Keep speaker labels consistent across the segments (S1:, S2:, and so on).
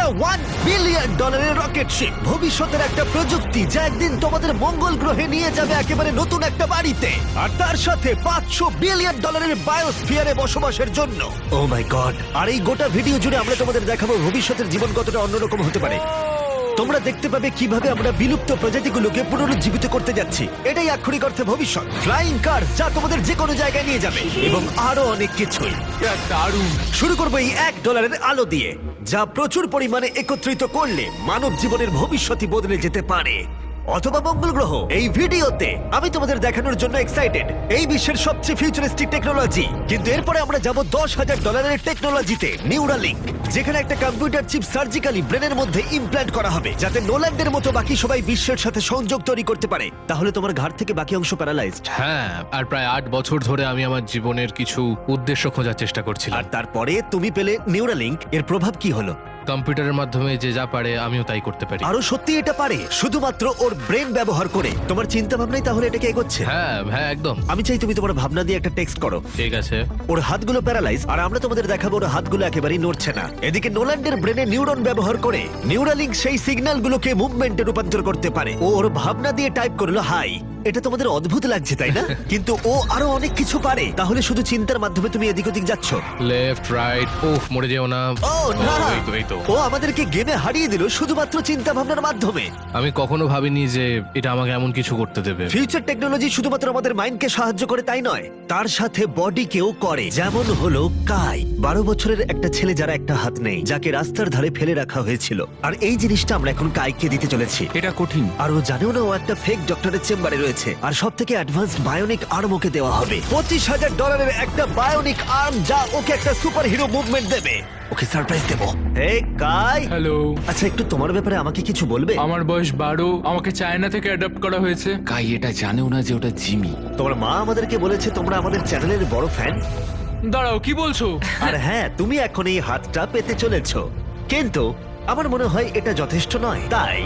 S1: $1 billion rocket ship, ভবিষ্যতের একটা প্রযুক্তি যা একদিন তোমাদের মঙ্গল গ্রহে নিয়ে যাবে একেবারে নতুন একটা বাড়িতে, আর তার সাথে $500 বিলিয়ন বায়োস্ফিয়ারে বসবাসের জন্য। ও মাই গড! আর এই গোটা ভিডিও জুড়ে আমরা তোমাদের দেখাবো ভবিষ্যতের জীবন কতটা অন্যরকম হতে পারে। তোমরা দেখতে পাবে কিভাবে আমরা বিলুপ্ত প্রজাতিগুলোকে পুনরুজ্জীবিত করতে যাচ্ছি। এটাই আক্ষরিক অর্থে ভবিষ্যৎ। ফ্লাইং কার যা তোমাদের যে কোনো জায়গায় নিয়ে যাবে, এবং আরো অনেক কিছুই।
S2: দারুণ।
S1: শুরু করবো এই $1 আলো দিয়ে, যা প্রচুর পরিমাণে একত্রিত করলে মানব জীবনের ভবিষ্যৎই বদলে যেতে পারে, অথবা মঙ্গল গ্রহ। এই ভিডিওতে আমি তোমাদের দেখানোর জন্য এক্সাইটেড এই বিশ্বের সবচেয়ে ফিউচারিস্টিক টেকনোলজি। কিন্তু এরপরে আমরা যাব $10,000 টেকনোলজিতে, নিউরালিঙ্ক, যেখানে একটা কম্পিউটার চিপ সার্জিক্যালি ব্রেনের মধ্যে ইমপ্ল্যান্ট করা হবে, যাতে নোল্যান্ডের মতো বাকি সবাই বিশ্বের সাথে সংযোগ তৈরি করতে পারে। তাহলে তোমার ঘাড় থেকে বাকি অংশ প্যারালাইজড।
S2: হ্যাঁ, আর প্রায় 8 বছর ধরে আমি আমার জীবনের কিছু উদ্দেশ্য খোঁজার চেষ্টা করছিলাম।
S1: আর তারপরে তুমি পেলে নিউরালিঙ্ক। এর প্রভাব কি হলো?
S2: কম্পিউটারের মাধ্যমে যে যা পারে আমিও তাই করতে পারি।
S1: আরো সত্যি এটা পারে, শুধুমাত্র ওর ব্রেন ব্যবহার করে। তোমার চিন্তা ভাবনাই তাহলে এটাকে এগোচ্ছে।
S2: হ্যাঁ হ্যাঁ, একদম।
S1: আমি চাই তুমি তোমার ভাবনা দিয়ে একটা টেক্সট করো।
S2: ঠিক আছে।
S1: ওর হাতগুলো প্যারালাইজ, আর আমরা তোমাদের দেখাবো ওর হাতগুলো একেবারেই নড়ছে না। এদিকে নোল্যান্ডের ব্রেনে নিউরন ব্যবহার করে নিউরালিঙ্ক সেই সিগন্যালগুলোকে মুভমেন্টে রূপান্তর করতে পারে। ও ওর ভাবনা দিয়ে টাইপ করলো হাই। এটা তোমাদের অদ্ভুত লাগছে তাই না? কিন্তু ও আরো অনেক কিছু পারে। তাহলে শুধু চিন্তার মাধ্যমে তুমি এদিক ওদিক যাচ্ছ।
S2: লেফট রাইট, ওফ, মরে যেও না।
S1: ও না,
S2: এই তো।
S1: ও আমাদেরকে গেমে হারিয়ে দিল শুধুমাত্র চিন্তা ভাবনার মাধ্যমে।
S2: আমি কখনো ভাবিনি যে এটা আমাকে এমন কিছু করতে দেবে।
S1: ফিউচার টেকনোলজি শুধুমাত্র আমাদের মাইন্ডকে সাহায্য করে তাই নয়, তার সাথে বডিকেও করে। যেমন হলো কাই, 12 বছরের একটা ছেলে যার একটা হাত নেই, যাকে রাস্তার ধারে ফেলে রাখা হয়েছিল। আর এই জিনিসটা আমরা এখন কাইকে দিতে চলেছি।
S3: এটা কঠিন।
S1: আর ও জানেও না ও একটা ফেক ডক্টরের চেম্বারে রয়েছে। আর সব থেকে অ্যাডভান্সড বায়োনিক আর্ম ওকে দেওয়া হবে। $25,000 একটা বায়োনিক আর্ম, যা ওকে একটা সুপার হিরো মুভমেন্ট দেবে। ওকে সারপ্রাইজ দেবো। হে কাই।
S4: হ্যালো,
S1: আচ্ছা, একটু তোমার ব্যাপারে আমাকে কিছু বলবে?
S4: আমার বয়স 12। আমাকে চায়না থেকে অ্যাডাপ্ট করা হয়েছে।
S3: কাই এটা জানেও না যে ওটা জিমি।
S1: তোমার মা আমাদেরকে বলেছে তোমরা আমাদের চ্যানেলের বড় ফ্যান।
S4: দাঁড়াও, কি বলছো?
S1: আর হ্যাঁ, তুমি এখন এই হাতটা পেতে চলেছো, কিন্তু আমার মনে হয় এটা যথেষ্ট নয়। তাই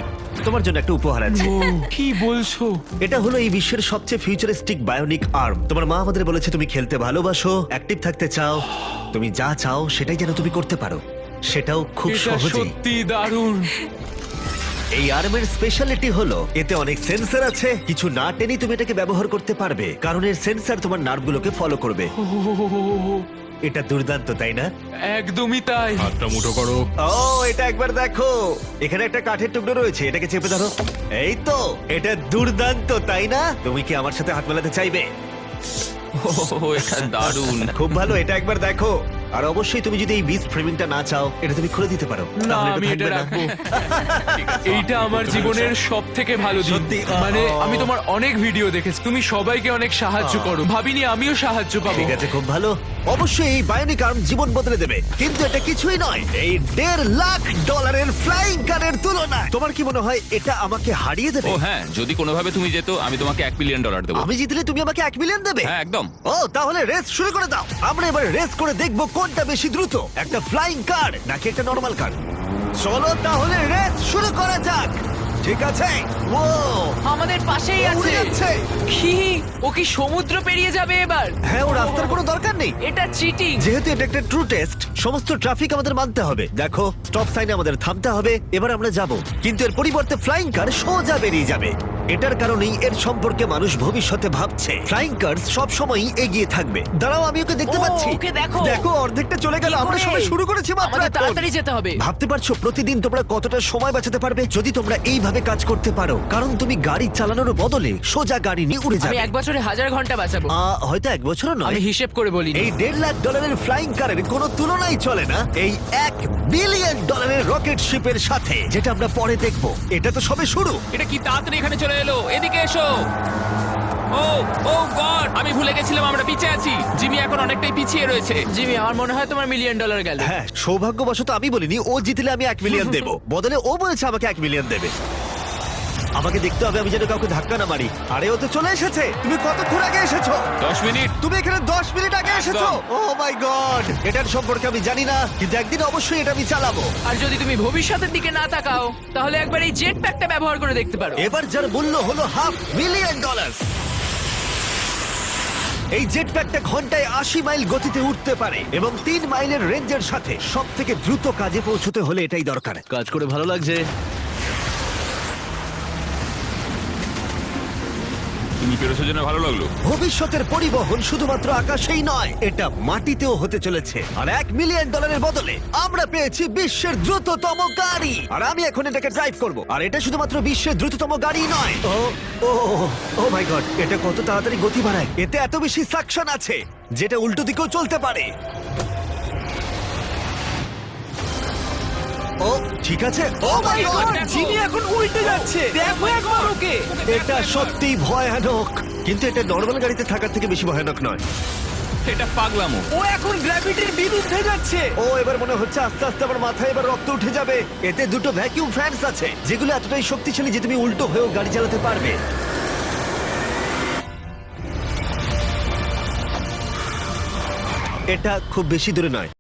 S1: তোমার জন্য একটা উপহার আছে।
S4: ও, কি বলছো?
S1: এটা হলো এই বিশ্বের সবচেয়ে ফিউচারিস্টিক বায়োনিক আর্ম। তোমার মা আমাদের বলেছে তুমি খেলতে ভালোবাসো, অ্যাক্টিভ থাকতে চাও, তুমি যা চাও সেটাই যেন তুমি করতে পারো, সেটাও খুব
S4: এটা
S1: সহজে।
S4: সত্যি দারুণ।
S1: এই আর্মের স্পেশালিটি হলো এতে অনেক সেন্সর আছে। কিছু না টেনেই তুমি এটাকে ব্যবহার করতে পারবে, কারণ এর সেন্সর তোমার নার্ভগুলোকে ফলো করবে।
S4: ও,
S1: এটা দুর্দান্ত, তাই না?
S4: একদমই তাই।
S2: হাতটা মুঠো করো।
S1: ও, এটা একবার দেখো। এখানে একটা কাঠের টুকরো রয়েছে, এটাকে চেপে ধরো। এই তো, এটা দুর্দান্ত, তাই না? তুমি কি আমার সাথে হাত মেলাতে চাইবে?
S3: ও এটা দারুণ।
S1: খুব ভালো, এটা একবার দেখো। আর অবশ্যই তুমি যদি এই বিচ ফ্রেমিংটা না চাও, এটা তুমি খুলে দিতে পারো।
S4: না,
S1: তাহলে
S4: আমি এটা
S1: থাকবে না।
S4: রাখবো। এইটা আমার জীবনের সব থেকে ভালো দিন।
S1: সত্যি?
S4: মানে
S1: ও।
S4: আমি তোমার অনেক ভিডিও দেখেছি, তুমি সবাইকে অনেক সাহায্য করো। ভাবিনি আমিও সাহায্য পাবো।
S1: ঠিক আছে, খুব ভালো। অবশ্যই এই বায়োনিক আর্ম জীবন বদলে দেবে, কিন্তু এটা কিছুই নয় এই $1.5 ফ্লাইং কারের তুলনায়। তোমার কি মনে হয় এটা আমাকে হারিয়ে দেবে?
S3: ও হ্যাঁ, যদি কোনোভাবে তুমি যেত আমি তোমাকে $1 বিলিয়ন দেবো।
S1: আমি জিতলে তুমি আমাকে $1 মিলিয়ন দেবে?
S3: হ্যাঁ একদম।
S1: ও, তাহলে রেস শুরু করে দাও। আমরা এবার রেস করে দেখবো কোনটা বেশি দ্রুত, একটা ফ্লাইং কার নাকি একটা নরমাল কার। চলো তাহলে রেস শুরু করা যাক। ঠিক আছে। ও,
S5: আমাদের পাশেই
S1: ও উড়ে
S5: আছে।
S1: যাচ্ছে।
S5: কি? ও কি সমুদ্র পেরিয়ে যাবে এবার?
S1: হ্যাঁ, ও রাস্তার কোনো দরকার নেই।
S5: এটা চিটিং।
S1: যেহেতু এটা একটা ট্রু টেস্ট, সমস্ত ট্রাফিক আমাদের মানতে হবে। দেখো, স্টপ সাইনে আমাদের থামতে হবে। এবার আমরা যাব, কিন্তু এর পরিবর্তে ফ্লাইং কার সোজা বেরিয়ে যাবে। এটার কারণেই এর সম্পর্কে মানুষ ভবিষ্যতে ভাবছে ফ্লাইং কার সব সময়ই এগিয়ে থাকবে। দাঁড়াও, আমি ওকে দেখতে
S5: ও,
S1: পাচ্ছি।
S5: ওকে দেখো।
S1: দেখো, অর্ধেকটা চলে গেল।
S5: কি
S1: আমরা
S5: করে?
S1: সবাই শুরু করেছি মাত্র
S5: আমাদের
S1: এখন।
S5: তাড়াতাড়ি যেতে হবে।
S1: ভাবতে পারছো প্রতিদিন তোমরা কতটা সময় বাঁচাতে পারবে যদি তোমরা এইভাবে কাজ করতে পারো? কারণ তুমি গাড়ি চালানোর বদলে সোজা গাড়ি নিয়ে উড়ে
S5: আমি
S1: যাবে।
S5: 1 বছরে 1000 ঘন্টা বাঁচাবো।
S1: হয়তো 1 বছরও নয়।
S5: আমি হিসেব করে বলিনি।
S1: এই $1.5 ফ্লাইং কারের কোনো তুলনাই চলে না এই $1 বিলিয়ন রকেট শিপের সাথে, যেটা আমরা পরে দেখব। এটা তো সবে শুরু।
S3: এটা কি তাড়াতাড়ি এখানে চলে এলো? এদিকে এসো। ও ও গড, আমি ভুলে গেছিলাম আমরা পিছিয়ে আছি। জিমি এখন অনেকটাই পিছিয়ে রয়েছে।
S5: জিমি, আমার মনে হয় তোমার $1 মিলিয়ন গেল।
S1: হ্যাঁ, সৌভাগ্যবশত আমি বলিনি ও জিতলে আমি $1 মিলিয়ন দেব, বদলে ও বলেছে আমাকে $1 মিলিয়ন দেবে। আমাকে দেখতে হবে আমি যেন কাউকে ধাক্কা না মারি। আরে, ও তো চলে এসেছে। তুমি কতক্ষণ আগে এসেছো?
S3: 10 মিনিট।
S1: তুমি এখানে 10 মিনিট আগে এসেছো? ও মাই গড, এটার সম্পর্কে আমি জানি না, কিন্তু একদিন অবশ্যই এটা আমি চালাবো।
S5: আর যদি তুমি ভবিষ্যতের দিকে না তাকাও, তাহলে একবার এই জেট প্যাকটা ব্যবহার করে দেখতে পারো।
S1: এবার যার মূল্য হলো $500,000। এই জেট প্যাকটা ঘন্টায় 80 মাইল গতিতে উঠতে পারে এবং 3 মাইলের রেঞ্জের সাথে সব থেকে দ্রুত কাজে পৌঁছতে হলে এটাই দরকার।
S6: কাজ করে ভালো লাগছে।
S3: তুমি পেরেছো জন্য ভালো লাগলো।
S1: ভবিষ্যতের পরিবহন শুধুমাত্র আকাশেই নয়, এটা মাটিতেও হতে চলেছে। আর $1 মিলিয়ন বদলে আমরা পেয়েছি বিশ্বের দ্রুততম গাড়ি, আর আমি এখন এটাকে ড্রাইভ করব। আর এটা শুধুমাত্র বিশ্বের দ্রুততম গাড়ি নয়, ও ও ও মাই গড, এটা কত তাড়াতাড়ি গতি বাড়ায়! এতে এত বেশি সাকশন আছে যেটা উল্টো দিকেও চলতে পারে। ও ঠিক আছে, ও মাই গড,
S5: জিমি এখন উল্টে যাচ্ছে, দেখো একবার ওকে।
S1: এটা সত্যি ভয়ানক, কিন্তু এটা নর্মাল গাড়িতে থাকার থেকে বেশি ভয়ানক নয়।
S3: এটা পাগলামো।
S5: ও এখন গ্র্যাভিটির বিরুদ্ধে যাচ্ছে।
S1: ও এবার মনে হচ্ছে আস্তে আস্তে আমার মাথায় এবার রক্ত উঠে যাবে। এতে দুটো ভ্যাকিউম ফ্যানস আছে যেগুলো এতটাই শক্তিশালী যে তুমি উল্টো হয়েও গাড়ি চালাতে পারবে। এটা খুব বেশি দূরে নয়।